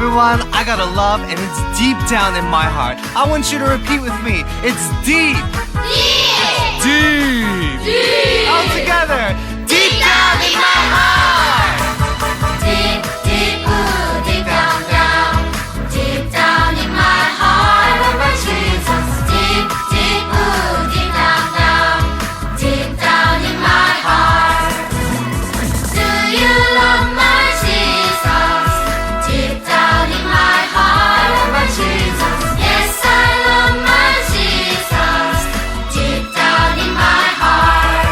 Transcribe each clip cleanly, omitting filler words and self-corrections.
Everyone, I got a love and it's deep down in my heart. I want you to repeat with me. It's deep. Deep. Deep. Deep. All together. Deep down in my heart. Deep, deep, ooh, deep down, down. Deep down in my heart, I love my Jesus. Deep, deep, ooh, deep down, down. Deep down in my heart. Do you love my Jesus? Deep down in my heart, I love my Jesus. Yes, I love my Jesus. Deep down in my heart.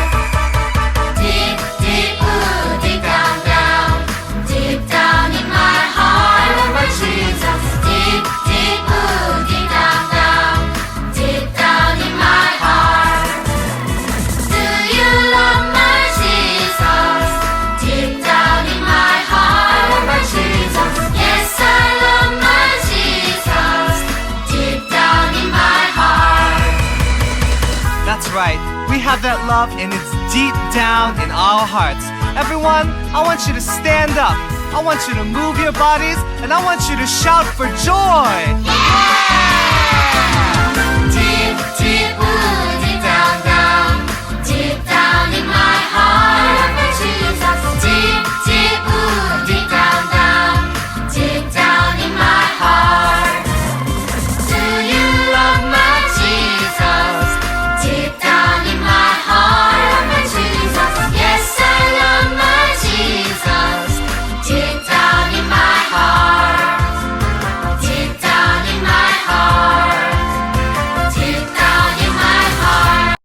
Deep, deep, ooh, deep down, down. Deep down in my heart, I love my Jesus. Deep, deep, ooh, deep down, down. Deep down in my heart. Do you love my Jesus? Deep down in my heart, I love my Jesus. Yes, I love my Jesus. Deep down in my heart. That's right. We have that love and it's deep down in our hearts. Everyone, I want you to stand up. I want you to move your bodies and I want you to shout for joy. Deep, deep, ooh, deep down, down. Deep down in my heart, I love my Jesus. Deep, deep, ooh, deep down, down. Deep down in my heart. Do you love my Jesus? Deep down in my heart, I love my Jesus. Yes, I love my Jesus. Deep down in my heart. Deep down in my heart. Deep down in my heart.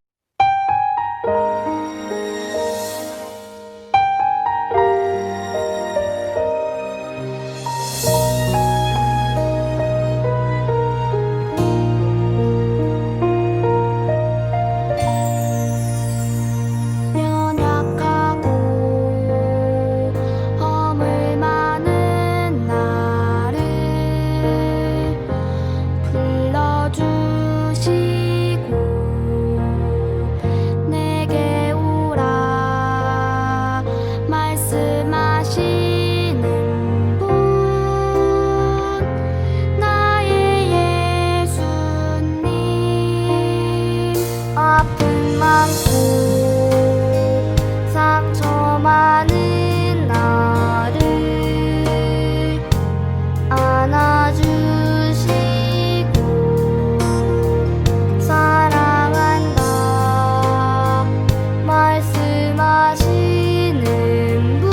연약하고 허물 많은 나를 불러주시고 내게 오라 말씀하시는 분 나의 예수님 아픔 많고 상처 많은 나를 안아주시고 사랑한다 말씀하시는 분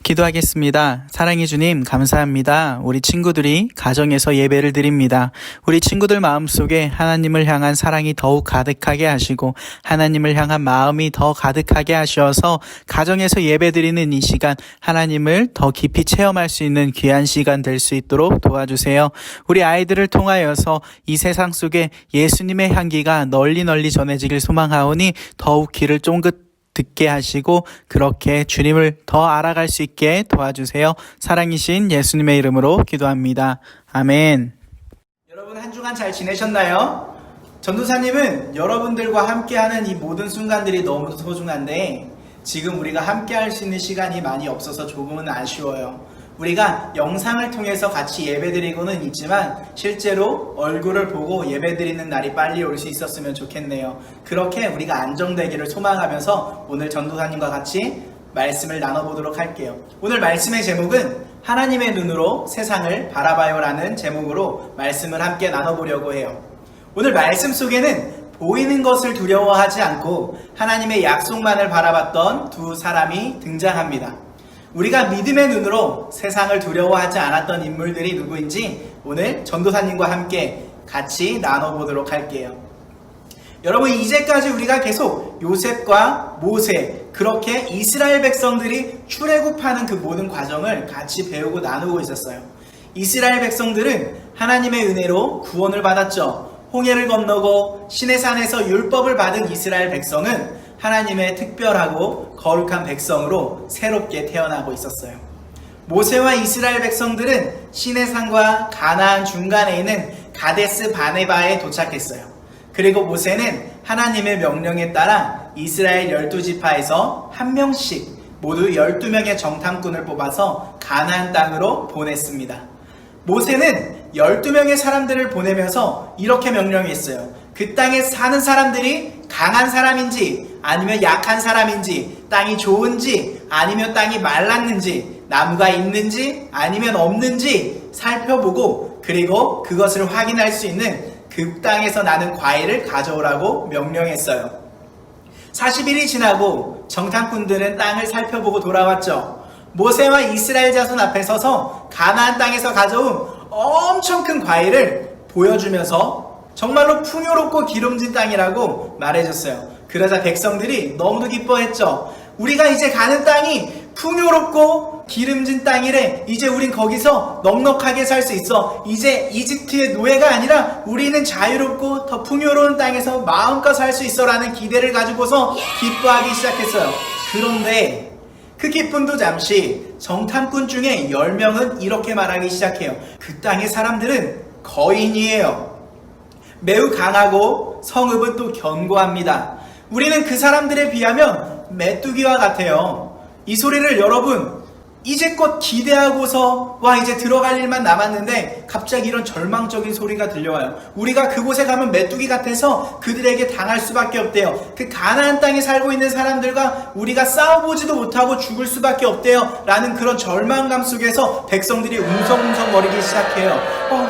기도하겠습니다. 사랑해 주님, 감사합니다. 우리 친구들이 가정에서 예배를 드립니다. 우리 친구들 마음속에 하나님을 향한 사랑이 더욱 가득하게 하시고 하나님을 향한 마음이 더 가득하게 하셔서 가정에서 예배 드리는 이 시간 하나님을 더 깊이 체험할 수 있는 귀한 시간 될 수 있도록 도와주세요. 우리 아이들을 통하여서 이 세상 속에 예수님의 향기가 널리 전해지길 소망하오니 더욱 귀를 쫑긋 듣게 하시고 그렇게 주님을 더 알아갈 수 있게 도와주세요. 사랑이신 예수님의 이름으로 기도합니다. 아멘. 여러분 한 주간 잘 지내셨나요? 전도사님은 여러분들과 함께하는 이 모든 순간들이 너무 소중한데 지금 우리가 함께할 수 있는 시간이 많이 없어서 조금은 아쉬워요. 우리가 영상을 통해서 같이 예배드리고는 있지만 실제로 얼굴을 보고 예배드리는 날이 빨리 올 수 있었으면 좋겠네요. 그렇게 우리가 안정되기를 소망하면서 오늘 전도사님과 같이 말씀을 나눠보도록 할게요. 오늘 말씀의 제목은 하나님의 눈으로 세상을 바라봐요 라는 제목으로 말씀을 함께 나눠보려고 해요. 오늘 말씀 속에는 보이는 것을 두려워하지 않고 하나님의 약속만을 바라봤던 두 사람이 등장합니다. 우리가 믿음의 눈으로 세상을 두려워하지 않았던 인물들이 누구인지 오늘 전도사님과 함께 같이 나눠보도록 할게요. 여러분, 이제까지 우리가 계속 요셉과 모세, 그렇게 이스라엘 백성들이 출애굽하는 그 모든 과정을 같이 배우고 나누고 있었어요. 이스라엘 백성들은 하나님의 은혜로 구원을 받았죠. 홍해를 건너고 시내산에서 율법을 받은 이스라엘 백성은 하나님의 특별하고 거룩한 백성으로 새롭게 태어나고 있었어요. 모세와 이스라엘 백성들은 시내산과 가나안 중간에 있는 가데스 바네바에 도착했어요. 그리고 모세는 하나님의 명령에 따라 이스라엘 12지파에서 한 명씩 모두 12명의 정탐꾼을 뽑아서 가나안 땅으로 보냈습니다. 모세는 12명의 사람들을 보내면서 이렇게 명령했어요. 그 땅에 사는 사람들이 강한 사람인지 아니면 약한 사람인지, 땅이 좋은지 아니면 땅이 말랐는지, 나무가 있는지 아니면 없는지 살펴보고 그리고 그것을 확인할 수 있는 그 땅에서 나는 과일을 가져오라고 명령했어요. 40일이 지나고 정탐꾼들은 땅을 살펴보고 돌아왔죠. 모세와 이스라엘 자손 앞에 서서 가나안 땅에서 가져온 엄청 큰 과일을 보여주면서 정말로 풍요롭고 기름진 땅이라고 말해줬어요. 그러자 백성들이 너무도 기뻐했죠. 우리가 이제 가는 땅이 풍요롭고 기름진 땅이래. 이제 우린 거기서 넉넉하게 살 수 있어. 이제 이집트의 노예가 아니라 우리는 자유롭고 더 풍요로운 땅에서 마음껏 살 수 있어 라는 기대를 가지고서 기뻐하기 시작했어요. 그런데 그 기쁨도 잠시 정탐꾼 중에 10명은 이렇게 말하기 시작해요. 그 땅의 사람들은 거인이에요. 매우 강하고 성읍은 또 견고합니다. 우리는 그 사람들에 비하면 메뚜기와 같아요. 이 소리를 여러분 이제껏 기대하고서 와 이제 들어갈 일만 남았는데 갑자기 이런 절망적인 소리가 들려와요. 우리가 그곳에 가면 메뚜기 같아서 그들에게 당할 수밖에 없대요. 그 가나안 땅에 살고 있는 사람들과 우리가 싸워보지도 못하고 죽을 수밖에 없대요 라는 그런 절망감 속에서 백성들이 웅성웅성거리기 시작해요.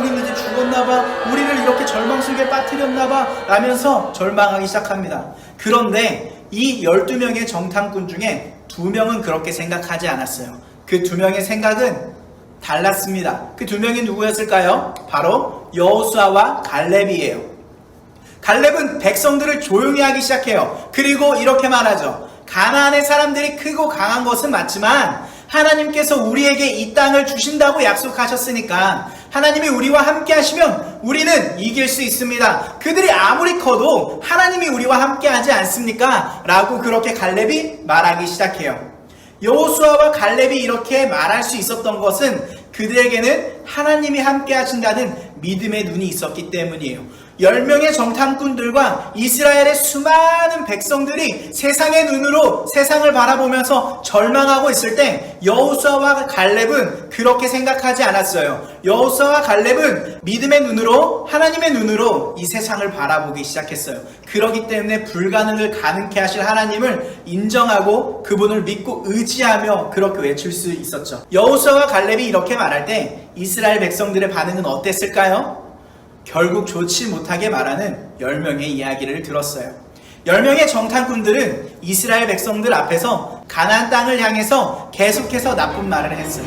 우리는 이제 죽었나봐, 우리를 이렇게 절망 속에 빠뜨렸나봐 라면서 절망하기 시작합니다. 그런데 이 12명의 정탐꾼 중에 2명은 그렇게 생각하지 않았어요. 그 2명의 생각은 달랐습니다. 그 2명이 누구였을까요? 바로 여호수아와 갈렙이에요. 갈렙은 백성들을 조용히 하기 시작해요. 그리고 이렇게 말하죠. 가나안의 사람들이 크고 강한 것은 맞지만 하나님께서 우리에게 이 땅을 주신다고 약속하셨으니까 하나님이 우리와 함께 하시면 우리는 이길 수 있습니다. 그들이 아무리 커도 하나님이 우리와 함께 하지 않습니까? 라고 그렇게 갈렙이 말하기 시작해요. 여호수아와 갈렙이 이렇게 말할 수 있었던 것은 그들에게는 하나님이 함께 하신다는 믿음의 눈이 있었기 때문이에요. 10명의 정탐꾼들과 이스라엘의 수많은 백성들이 세상의 눈으로 세상을 바라보면서 절망하고 있을 때 여호수아와 갈렙은 그렇게 생각하지 않았어요. 여호수아와 갈렙은 믿음의 눈으로, 하나님의 눈으로 이 세상을 바라보기 시작했어요. 그렇기 때문에 불가능을 가능케 하실 하나님을 인정하고 그분을 믿고 의지하며 그렇게 외칠 수 있었죠. 여호수아와 갈렙이 이렇게 말할 때 이스라엘 백성들의 반응은 어땠을까요? 결국 좋지 못하게 말하는 10명의 이야기를 들었어요. 10명의 정탐꾼들은 이스라엘 백성들 앞에서 가나안 땅을 향해서 계속해서 나쁜 말을 했어요.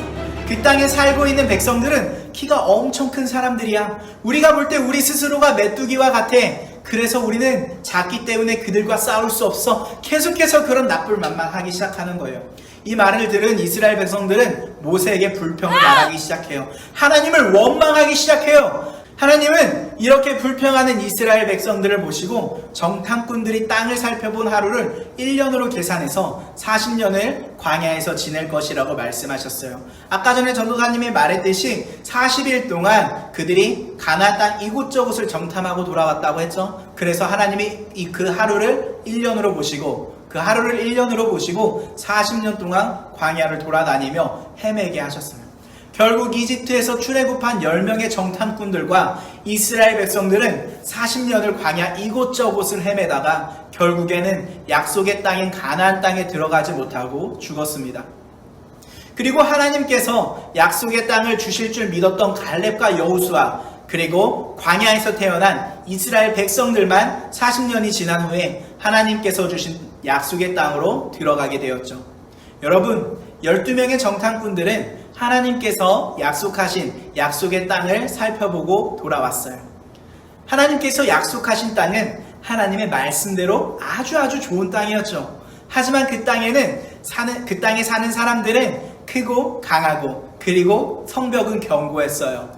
그 땅에 살고 있는 백성들은 키가 엄청 큰 사람들이야. 우리가 볼 때 우리 스스로가 메뚜기와 같아. 그래서 우리는 작기 때문에 그들과 싸울 수 없어. 계속해서 그런 나쁜 말만 하기 시작하는 거예요. 이 말을 들은 이스라엘 백성들은 모세에게 불평을 말하기 시작해요. 하나님을 원망하기 시작해요. 하나님은 이렇게 불평하는 이스라엘 백성들을 보시고 정탐꾼들이 땅을 살펴본 하루를 1년으로 계산해서 40년을 광야에서 지낼 것이라고 말씀하셨어요. 아까 전에 전도사님이 말했듯이 40일 동안 그들이 가나안 땅 이곳저곳을 정탐하고 돌아왔다고 했죠. 그래서 하나님이 그 하루를 1년으로 보시고 40년 동안 광야를 돌아다니며 헤매게 하셨어요. 결국 이집트에서 출애굽한 10명의 정탐꾼들과 이스라엘 백성들은 40년을 광야 이곳저곳을 헤매다가 결국에는 약속의 땅인 가나안 땅에 들어가지 못하고 죽었습니다. 그리고 하나님께서 약속의 땅을 주실 줄 믿었던 갈렙과 여호수아, 그리고 광야에서 태어난 이스라엘 백성들만 40년이 지난 후에 하나님께서 주신 약속의 땅으로 들어가게 되었죠. 여러분, 12명의 정탐꾼들은 하나님께서 약속하신 약속의 땅을 살펴보고 돌아왔어요. 하나님께서 약속하신 땅은 하나님의 말씀대로 아주 좋은 땅이었죠. 하지만 그 땅에 사는 사람들은 크고 강하고 그리고 성벽은 견고했어요.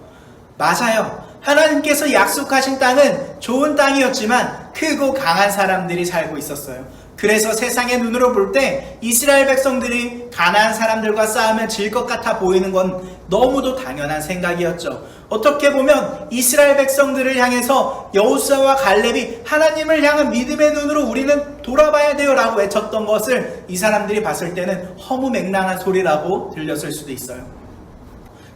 맞아요. 하나님께서 약속하신 땅은 좋은 땅이었지만 크고 강한 사람들이 살고 있었어요. 그래서 세상의 눈으로 볼 때 이스라엘 백성들이 가나안 사람들과 싸우면 질 것 같아 보이는 건 너무도 당연한 생각이었죠. 어떻게 보면 이스라엘 백성들을 향해서 여호수아와 갈렙이 하나님을 향한 믿음의 눈으로 우리는 돌아봐야 돼요 라고 외쳤던 것을 이 사람들이 봤을 때는 허무맹랑한 소리라고 들렸을 수도 있어요.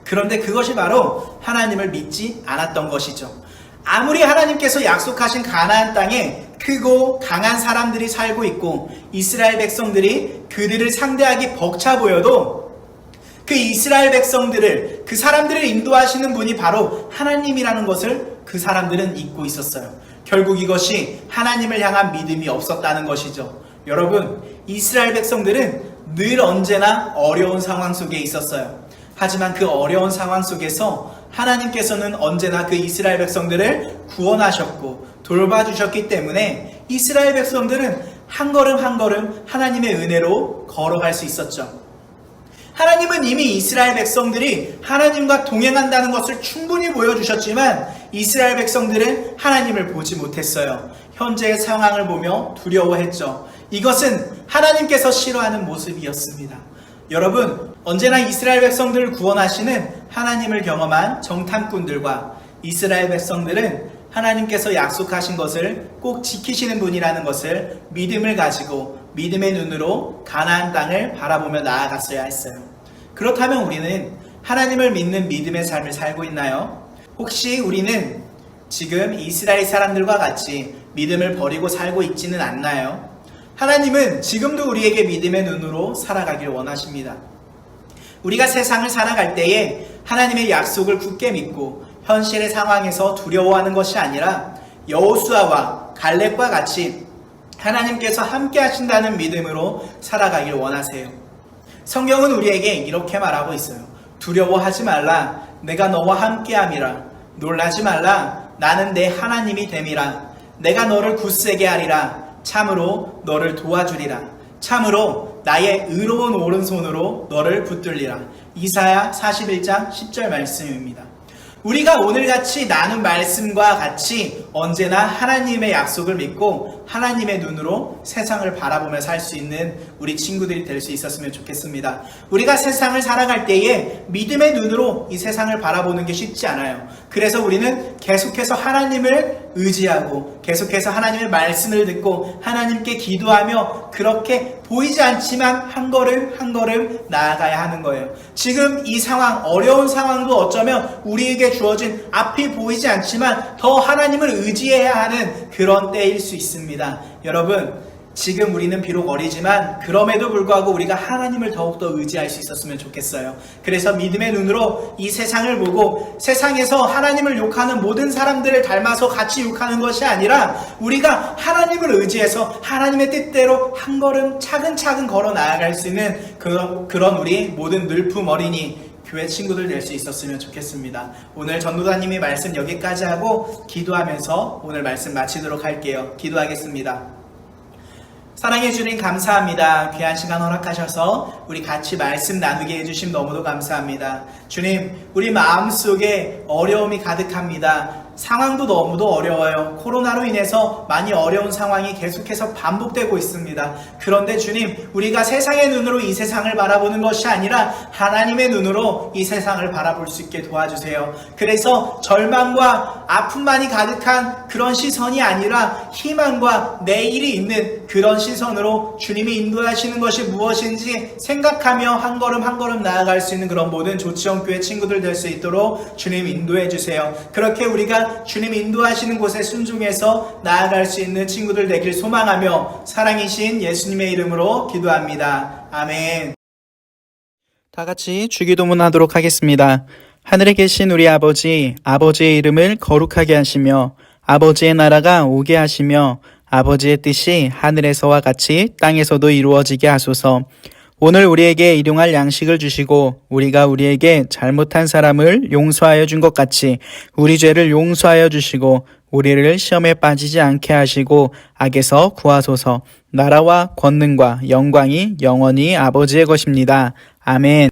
그런데 그것이 바로 하나님을 믿지 않았던 것이죠. 아무리 하나님께서 약속하신 가나안 땅에 크고 강한 사람들이 살고 있고 이스라엘 백성들이 그들을 상대하기 벅차 보여도 그 이스라엘 백성들을, 그 사람들을 인도하시는 분이 바로 하나님이라는 것을 그 사람들은 잊고 있었어요. 결국 이것이 하나님을 향한 믿음이 없었다는 것이죠. 여러분, 이스라엘 백성들은 늘 언제나 어려운 상황 속에 있었어요. 하지만 그 어려운 상황 속에서 하나님께서는 언제나 그 이스라엘 백성들을 구원하셨고 돌봐주셨기 때문에 이스라엘 백성들은 한 걸음 한 걸음 하나님의 은혜로 걸어갈 수 있었죠. 하나님은 이미 이스라엘 백성들이 하나님과 동행한다는 것을 충분히 보여주셨지만 이스라엘 백성들은 하나님을 보지 못했어요. 현재의 상황을 보며 두려워했죠. 이것은 하나님께서 싫어하는 모습이었습니다. 여러분, 언제나 이스라엘 백성들을 구원하시는 하나님을 경험한 정탐꾼들과 이스라엘 백성들은 하나님께서 약속하신 것을 꼭 지키시는 분이라는 것을 믿음을 가지고 믿음의 눈으로 가나안 땅을 바라보며 나아갔어야 했어요. 그렇다면 우리는 하나님을 믿는 믿음의 삶을 살고 있나요? 혹시 우리는 지금 이스라엘 사람들과 같이 믿음을 버리고 살고 있지는 않나요? 하나님은 지금도 우리에게 믿음의 눈으로 살아가길 원하십니다. 우리가 세상을 살아갈 때에 하나님의 약속을 굳게 믿고 현실의 상황에서 두려워하는 것이 아니라 여호수아와 갈렙과 같이 하나님께서 함께 하신다는 믿음으로 살아가길 원하세요. 성경은 우리에게 이렇게 말하고 있어요. 두려워하지 말라. 내가 너와 함께함이라. 놀라지 말라. 나는 내 하나님이 됨이라. 내가 너를 굳세게 하리라. 참으로 너를 도와주리라. 참으로 나의 의로운 오른손으로 너를 붙들리라. 이사야 41장 10절 말씀입니다. 우리가 오늘같이 나눈 말씀과 같이 언제나 하나님의 약속을 믿고 하나님의 눈으로 세상을 바라보며 살 수 있는 우리 친구들이 될 수 있었으면 좋겠습니다. 우리가 세상을 살아갈 때에 믿음의 눈으로 이 세상을 바라보는 게 쉽지 않아요. 그래서 우리는 계속해서 하나님을 의지하고 계속해서 하나님의 말씀을 듣고 하나님께 기도하며 그렇게 보이지 않지만 한 걸음 한 걸음 나아가야 하는 거예요. 지금 이 상황, 어려운 상황도 어쩌면 우리에게 주어진 앞이 보이지 않지만 더 하나님을 의지해야 하는 그런 때일 수 있습니다. 여러분, 지금 우리는 비록 어리지만 그럼에도 불구하고 우리가 하나님을 더욱더 의지할 수 있었으면 좋겠어요. 그래서 믿음의 눈으로 이 세상을 보고 세상에서 하나님을 욕하는 모든 사람들을 닮아서 같이 욕하는 것이 아니라 우리가 하나님을 의지해서 하나님의 뜻대로 한 걸음 차근차근 걸어 나아갈 수 있는 그런 우리 모든 늘품 어린이 교회 친구들 될 수 있었으면 좋겠습니다. 오늘 전도사님이 말씀 여기까지 하고 기도하면서 오늘 말씀 마치도록 할게요. 기도하겠습니다. 사랑해 주님 감사합니다. 귀한 시간 허락하셔서 우리 같이 말씀 나누게 해주심 너무도 감사합니다. 주님, 우리 마음속에 어려움이 가득합니다. 상황도 너무도 어려워요. 코로나로 인해서 많이 어려운 상황이 계속해서 반복되고 있습니다. 그런데 주님, 우리가 세상의 눈으로 이 세상을 바라보는 것이 아니라 하나님의 눈으로 이 세상을 바라볼 수 있게 도와주세요. 그래서 절망과 아픔만이 가득한 그런 시선이 아니라 희망과 내일이 있는 그런 시선으로 주님이 인도하시는 것이 무엇인지 생각하며 한 걸음 한 걸음 나아갈 수 있는 그런 모든 조치원교회 친구들 될 수 있도록 주님 인도해 주세요. 그렇게 우리가 주님 인도하시는 곳에 순종해서 나아갈 수 있는 친구들 되길 소망하며 사랑이신 예수님의 이름으로 기도합니다. 아멘. 다 같이 주기도문 하도록 하겠습니다. 하늘에 계신 우리 아버지, 아버지의 이름을 거룩하게 하시며 아버지의 나라가 오게 하시며 아버지의 뜻이 하늘에서와 같이 땅에서도 이루어지게 하소서. 오늘 우리에게 일용할 양식을 주시고 우리가 우리에게 잘못한 사람을 용서하여 준 것 같이 우리 죄를 용서하여 주시고 우리를 시험에 빠지지 않게 하시고 악에서 구하소서. 나라와 권능과 영광이 영원히 아버지의 것입니다. 아멘.